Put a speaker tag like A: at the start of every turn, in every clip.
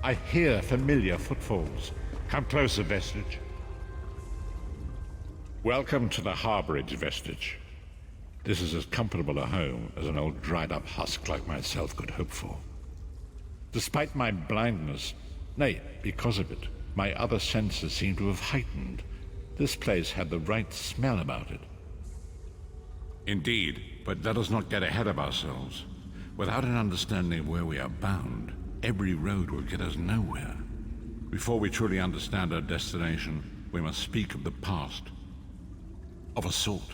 A: I hear familiar footfalls. Come closer, Vestige. Welcome to the Harborage, Vestige. This is as comfortable a home as an old dried-up husk like myself could hope for. Despite my blindness, nay, because of it, my other senses seem to have heightened. This place had the right smell about it. Indeed, but let us not get ahead of ourselves. Without an understanding of where we are bound, every road will get us nowhere. Before we truly understand our destination, we must speak of the past. Of a sort.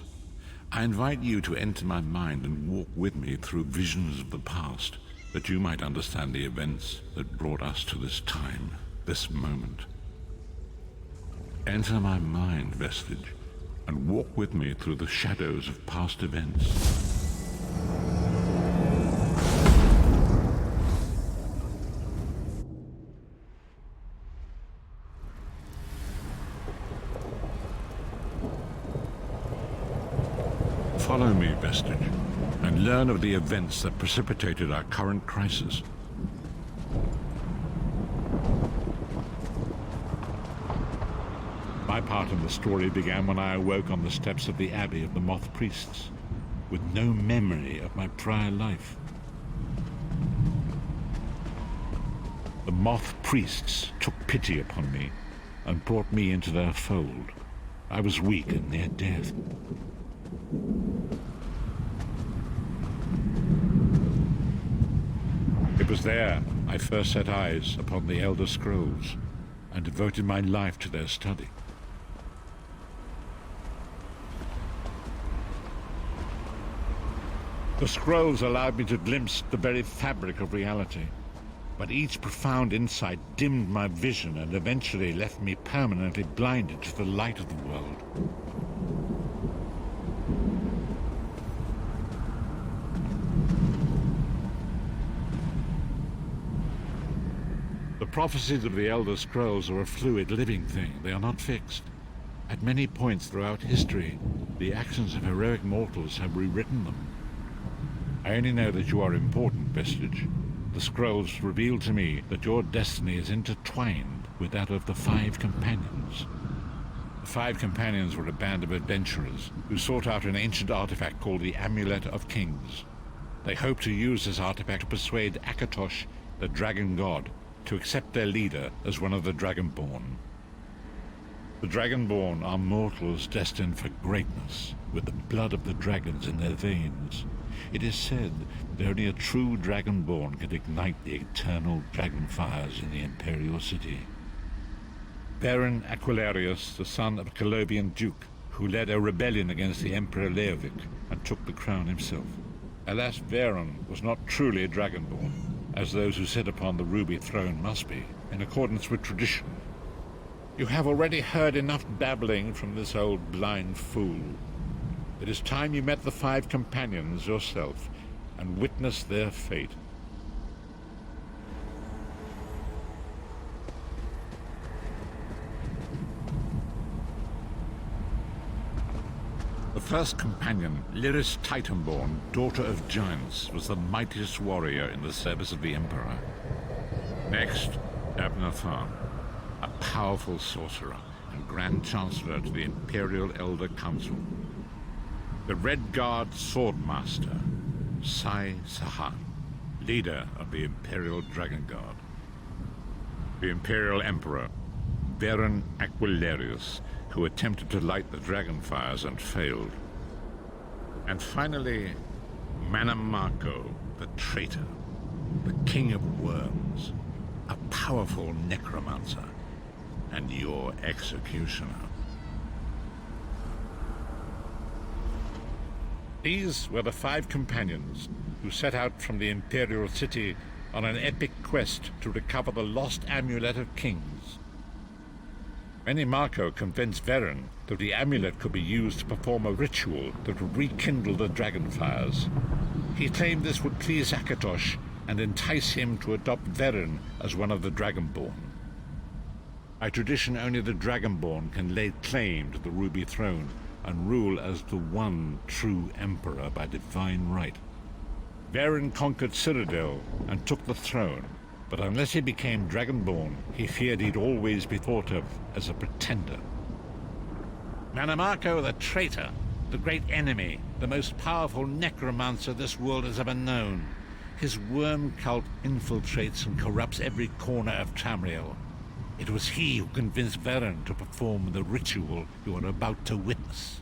A: I invite you to enter my mind and walk with me through visions of the past, that you might understand the events that brought us to this time, this moment. Enter my mind, Vestige, and walk with me through the shadows of past events. Follow me, Vestige, and learn of the events that precipitated our current crisis. My part in the story began when I awoke on the steps of the Abbey of the Moth Priests, with no memory of my prior life. The Moth Priests took pity upon me and brought me into their fold. I was weak and near death. It was there I first set eyes upon the Elder Scrolls and devoted my life to their study. The scrolls allowed me to glimpse the very fabric of reality, but each profound insight dimmed my vision and eventually left me permanently blinded to the light of the world. The prophecies of the Elder Scrolls are a fluid, living thing. They are not fixed. At many points throughout history, the actions of heroic mortals have rewritten them. I only know that you are important, Vestige. The scrolls reveal to me that your destiny is intertwined with that of the Five Companions. The Five Companions were a band of adventurers who sought out an ancient artifact called the Amulet of Kings. They hoped to use this artifact to persuade Akatosh, the dragon god, to accept their leader as one of the Dragonborn. The Dragonborn are mortals destined for greatness, with the blood of the dragons in their veins. It is said that only a true Dragonborn can ignite the eternal dragon fires in the Imperial City. Baron Aquilarius, the son of a Colovian duke, who led a rebellion against the Emperor Leovic and took the crown himself. Alas, Veron was not truly a Dragonborn, as those who sit upon the ruby throne must be, in accordance with tradition. You have already heard enough babbling from this old blind fool. It is time you met the Five Companions yourself and witnessed their fate. The first companion, Lyris Titanborn, daughter of giants, was the mightiest warrior in the service of the Emperor. Next, Abnathan, a powerful sorcerer and Grand Chancellor to the Imperial Elder Council. The Red Guard Swordmaster, Sai Sahan, leader of the Imperial Dragon Guard. The Imperial Emperor, Baron Aquilarius, who attempted to light the dragon fires and failed. And finally, Manamako, the traitor, the King of Worms, a powerful necromancer, and your executioner. These were the Five Companions who set out from the Imperial City on an epic quest to recover the lost Amulet of Kings. Manamako convinced Veron that the amulet could be used to perform a ritual that would rekindle the dragon fires. He claimed this would please Akatosh and entice him to adopt Veron as one of the Dragonborn. By tradition, only the Dragonborn can lay claim to the Ruby Throne and rule as the one true emperor by divine right. Veron conquered Cyrodiil and took the throne, But unless he became Dragonborn, he feared he'd always be thought of as a pretender. Manamako the traitor, the great enemy, the most powerful necromancer this world has ever known. His worm cult infiltrates and corrupts every corner of Tamriel. It was he who convinced Varen to perform the ritual you are about to witness.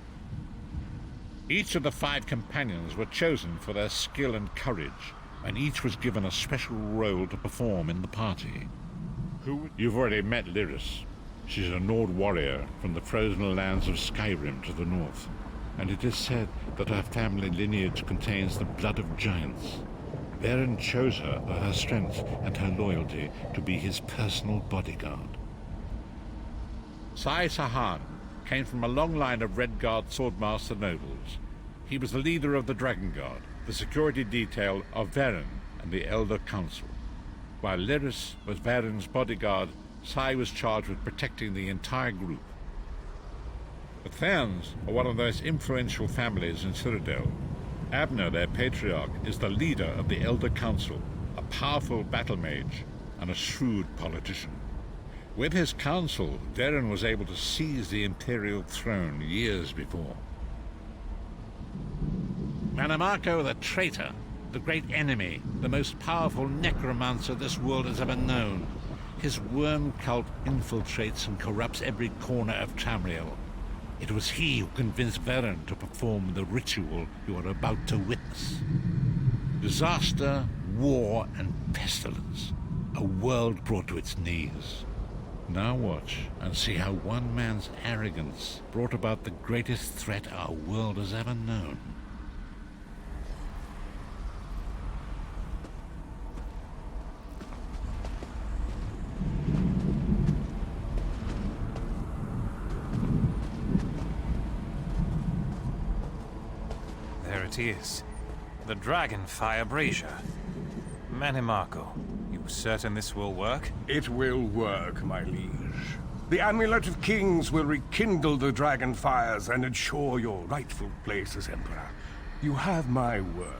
A: Each of the 5 companions were chosen for their skill and courage, and each was given a special role to perform in the party. You've already met Lyris. She's a Nord warrior from the frozen lands of Skyrim to the north, and it is said that her family lineage contains the blood of giants. Varen chose her for her strength and her loyalty to be his personal bodyguard. Sai Sahan came from a long line of Red Guard swordmaster nobles. He was the leader of the Dragon Guard, the security detail of Varen and the Elder Council. While Lyris was Varen's bodyguard, Sai was charged with protecting the entire group. The Therns are one of the most influential families in Citadel. Abner, their patriarch, is the leader of the Elder Council, a powerful battle mage and a shrewd politician. With his council, Varen was able to seize the Imperial throne years before. Manamako the traitor, the great enemy, the most powerful necromancer this world has ever known. His worm cult infiltrates and corrupts every corner of Tamriel. It was he who convinced Varen to perform the ritual you are about to witness. Disaster, war, and pestilence. A world brought to its knees. Now watch and see how one man's arrogance brought about the greatest threat our world has ever known.
B: There it is. The Dragonfire Brazier. Manimako, you certain this will work?
C: It will work, my liege. The Amulet of Kings will rekindle the dragon fires and ensure your rightful place as Emperor. You have my word.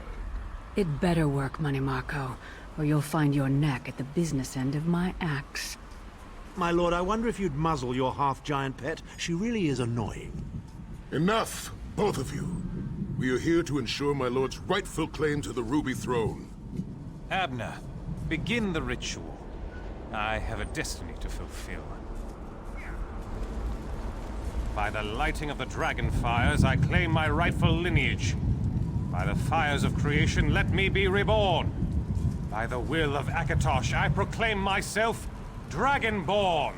D: It better work, Manimako, or you'll find your neck at the business end of my axe.
E: My lord, I wonder if you'd muzzle your half-giant pet. She really is annoying.
F: Enough, both of you. We are here to ensure my lord's rightful claim to the Ruby Throne.
B: Abner, begin the ritual. I have a destiny to fulfill. By the lighting of the dragon fires, I claim my rightful lineage. By the fires of creation, let me be reborn. By the will of Akatosh, I proclaim myself Dragonborn.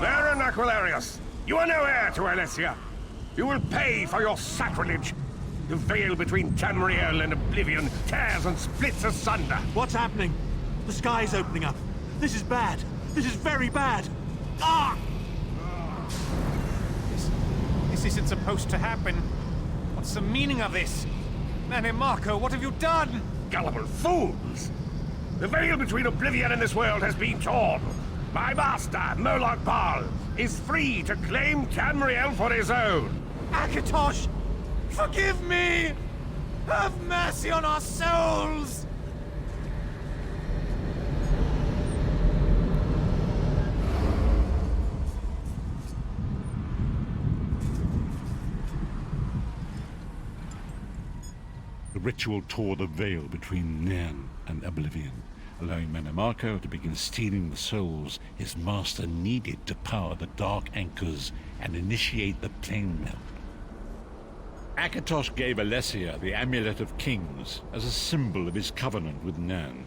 C: Baron Aquilarius, you are no heir to Alessia. You will pay for your sacrilege. The veil between Tamriel and Oblivion tears and splits asunder.
E: What's happening? The sky's opening up. This is bad. This is very bad. Ah!
B: This isn't supposed to happen. What's the meaning of this? Manimako, what have you done?
C: Gullible fools! The veil between Oblivion and this world has been torn. My master, Moloch Baal, is free to claim Tamriel for his own.
B: Akatosh! Forgive me! Have mercy on our souls!
A: The ritual tore the veil between Nairn and Oblivion, allowing Manamako to begin stealing the souls his master needed to power the dark anchors and initiate the plane melt. Akatosh gave Alessia the Amulet of Kings as a symbol of his covenant with Nairn.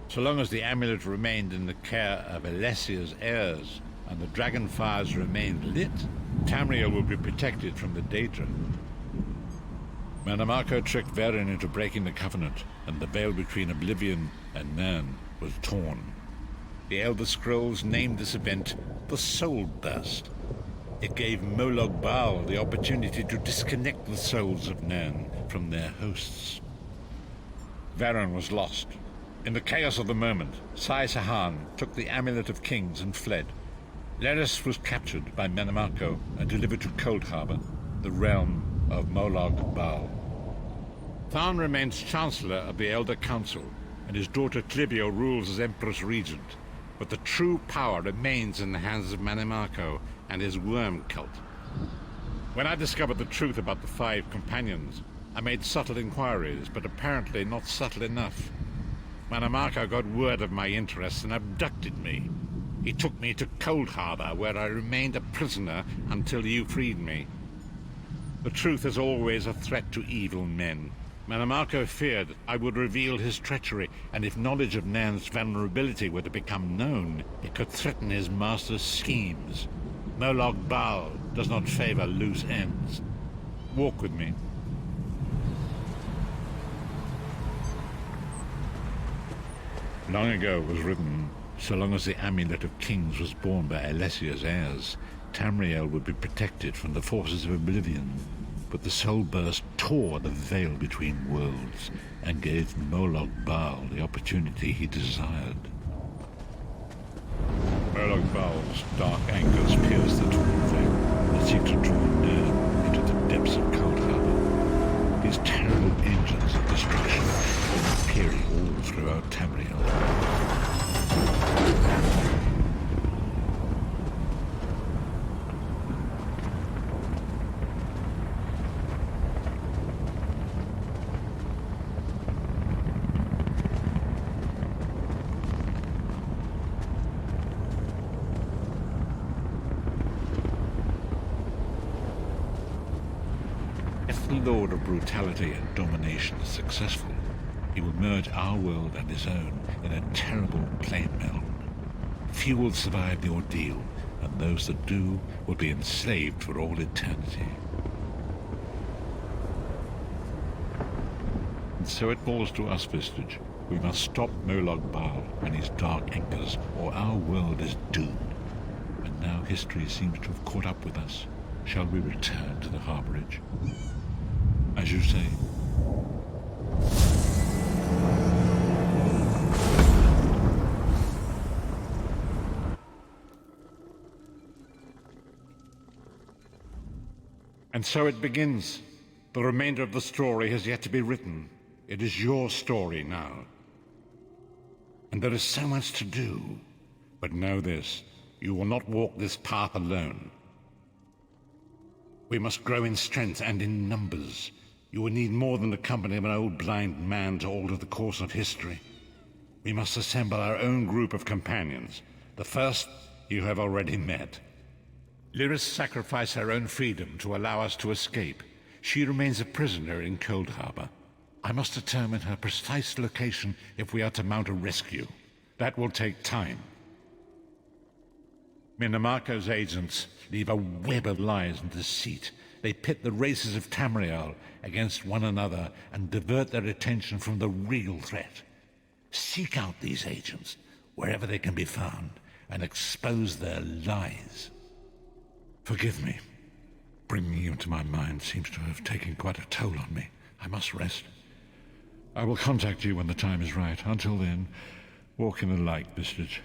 A: So long as the amulet remained in the care of Alessia's heirs and the dragon fires remained lit, Tamriel would be protected from the Daedra. Manamako tricked Varen into breaking the covenant, and the veil between Oblivion and Nairn was torn. The Elder Scrolls named this event the Soul Burst. It gave Moloch Baal the opportunity to disconnect the souls of Nairn from their hosts. Varen was lost. In the chaos of the moment, Sai Sahan took the Amulet of Kings and fled. Lyris was captured by Manamako and delivered to Cold Harbor. the realm of Molag Bal. Tharn remains Chancellor of the Elder Council, and his daughter Clibio rules as Empress Regent. But the true power remains in the hands of Manimarco and his worm cult. When I discovered the truth about the 5 companions, I made subtle inquiries, but apparently not subtle enough. Manimarco got word of my interests and abducted me. He took me to Cold Harbor, where I remained a prisoner until you freed me. The truth is always a threat to evil men. Manimarco feared I would reveal his treachery, and if knowledge of Nan's vulnerability were to become known, it could threaten his master's schemes. Molag Bal does not favor loose ends. Walk with me. Long ago it was written, so long as the Amulet of Kings was borne by Alessia's heirs, Tamriel would be protected from the forces of oblivion. But the soul burst tore the veil between worlds and gave Molag Bal the opportunity he desired. Molag Bal's dark anchors pierce the torn veil and seek to draw Nan into the depths of Cold Harbor. These terrible engines of destruction are appearing all throughout Tamriel. If the Lord of Brutality and Domination is successful, he will merge our world and his own in a terrible plane meld. Few will survive the ordeal, and those that do will be enslaved for all eternity. And so it falls to us, Vistage. We must stop Molag Bal and his dark anchors, or our world is doomed. And now history seems to have caught up with us. Shall we return to the Harborage? As you say. And so it begins. The remainder of the story has yet to be written. It is your story now. And there is so much to do. But know this, you will not walk this path alone. We must grow in strength and in numbers. You will need more than the company of an old blind man to alter the course of history. We must assemble our own group of companions. The first you have already met. Lyris sacrificed her own freedom to allow us to escape. She remains a prisoner in Cold Harbor. I must determine her precise location if we are to mount a rescue. That will take time. Minimarco's agents leave a web of lies and deceit. They pit the races of Tamriel against one another and divert their attention from the real threat. Seek out these agents wherever they can be found and expose their lies. Forgive me. Bringing you into my mind seems to have taken quite a toll on me. I must rest. I will contact you when the time is right. Until then, walk in the light, Vistage.